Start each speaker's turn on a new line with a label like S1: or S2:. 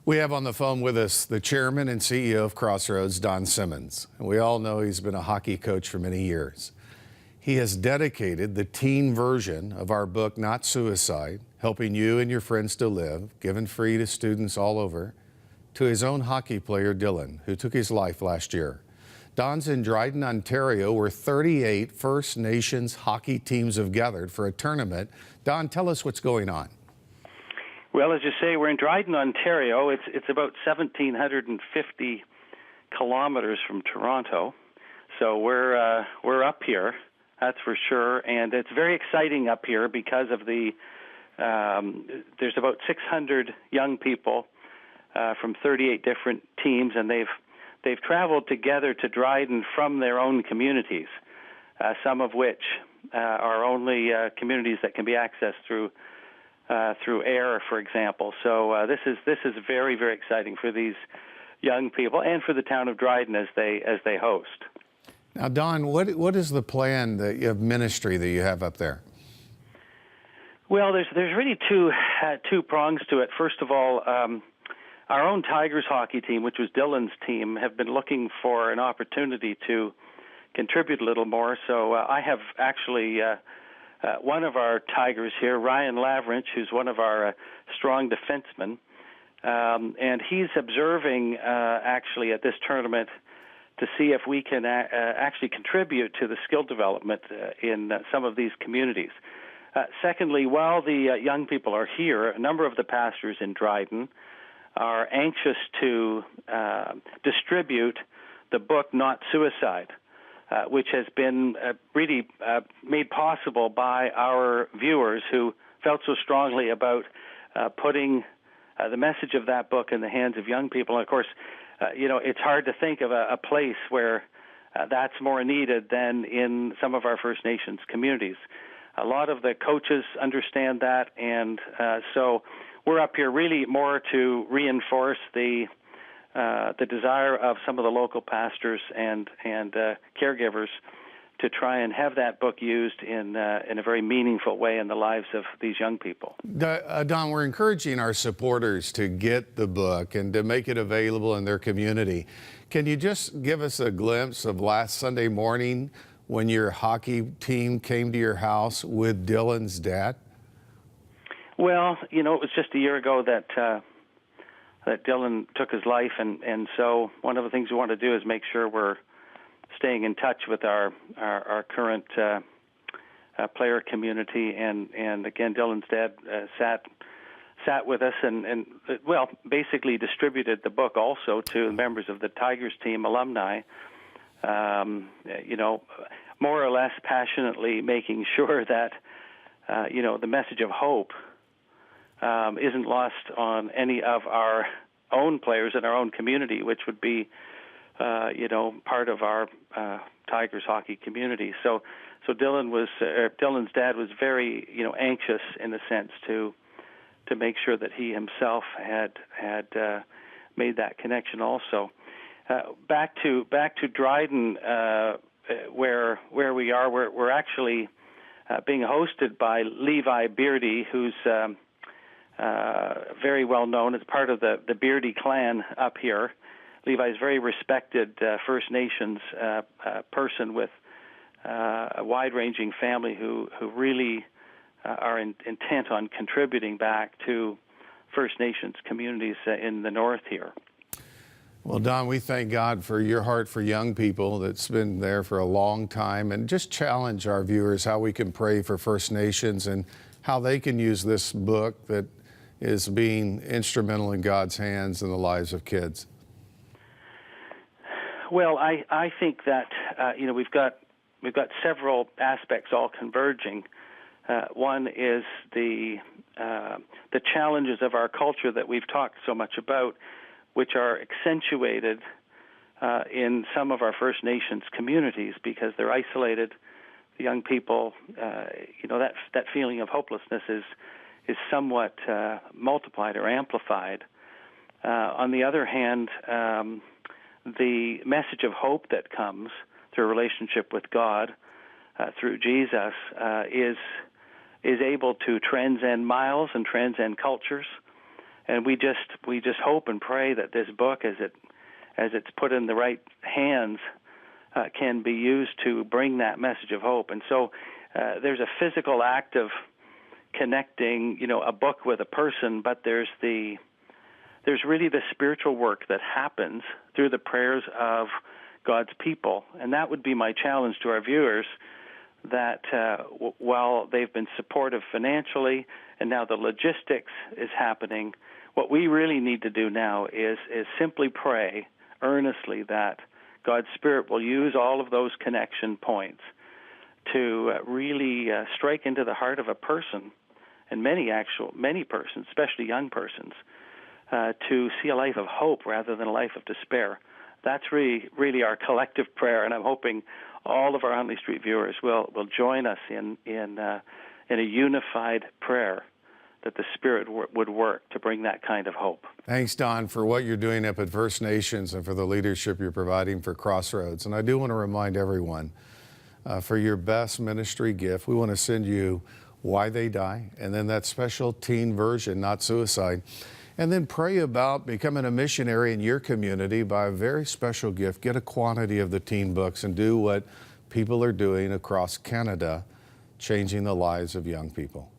S1: We have on the phone with us the chairman and CEO of Crossroads, Don Simmonds. And we all know he's been a hockey coach for many years. He has dedicated the teen version of our book, Not Suicide, Helping You and Your Friends to Live, given free to students all over, to his own hockey player, Dylan, who took his life last year. Don's in Dryden, Ontario, where 38 First Nations hockey teams have gathered for a tournament. Don, tell us what's going on.
S2: Well, as you say, we're in Dryden, Ontario. It's about 1,750 kilometers from Toronto, so we're up here, that's for sure. And it's very exciting up here because of the there's about 600 young people from 38 different teams, and they've traveled together to Dryden from their own communities, some of which are only communities that can be accessed through air, for example. So this is very, very exciting for these young people and for the town of Dryden as they host.
S1: Now, Don, what is the plan of ministry that you have up there?
S2: Well, there's really two prongs to it. First of all, our own Tigers hockey team, which was Dylan's team, have been looking for an opportunity to contribute a little more. So I have actually one of our Tigers here, Ryan Lavrinch, who's one of our strong defensemen, and he's observing actually at this tournament to see if we can actually contribute to the skill development in some of these communities. Secondly, while the young people are here, a number of the pastors in Dryden are anxious to distribute the book Not Suicide, which has been really made possible by our viewers who felt so strongly about putting the message of that book in the hands of young people. And of course, it's hard to think of a place where that's more needed than in some of our First Nations communities. A lot of the coaches understand that, and so we're up here really more to reinforce the desire of some of the local pastors and caregivers to try and have that book used in a very meaningful way in the lives of these young people.
S1: Don, we're encouraging our supporters to get the book and to make it available in their community. Can you just give us a glimpse of last Sunday morning when your hockey team came to your house with Dylan's dad?
S2: Well, it was just a year ago that Dylan took his life, and so one of the things we want to do is make sure we're staying in touch with our current player community, and again, Dylan's dad sat with us and basically distributed the book also to members of the Tigers team alumni, more or less passionately making sure that the message of hope isn't lost on any of our own players in our own community, which would be, part of our Tigers hockey community. So Dylan's dad was very, anxious in a sense to make sure that he himself had made that connection also. Back to Dryden, where we are, we're actually being hosted by Levi Beardy, who's very well known as part of the Beardy clan up here. Levi is a very respected First Nations person with a wide-ranging family who really are intent on contributing back to First Nations communities in the north here.
S1: Well, Don, we thank God for your heart for young people that's been there for a long time, and just challenge our viewers how we can pray for First Nations and how they can use this book that is being instrumental in God's hands in the lives of kids.
S2: Well, I think that we've got several aspects all converging. One is the challenges of our culture that we've talked so much about, which are accentuated in some of our First Nations communities because they're isolated. The young people, that feeling of hopelessness is somewhat multiplied or amplified. On the other hand, the message of hope that comes through a relationship with God, through Jesus, is able to transcend miles and transcend cultures And we just hope and pray that this book, as it's put in the right hands, can be used to bring that message of hope. And so there's a physical act of connecting, a book with a person, but there's really the spiritual work that happens through the prayers of God's people. And that would be my challenge to our viewers, that while they've been supportive financially and now the logistics is happening, what we really need to do now is simply pray earnestly that God's Spirit will use all of those connection points to really strike into the heart of a person, and many persons, especially young persons, to see a life of hope rather than a life of despair. That's really our collective prayer, and I'm hoping all of our Huntley Street viewers will join us in a unified prayer that the Spirit would work to bring that kind of hope.
S1: Thanks, Don, for what you're doing up at First Nations and for the leadership you're providing for Crossroads. And I do want to remind everyone, for your best ministry gift, we want to send you Why They Die, and then that special teen version, Not Suicide. And then pray about becoming a missionary in your community by a very special gift. Get a quantity of the teen books and do what people are doing across Canada, changing the lives of young people.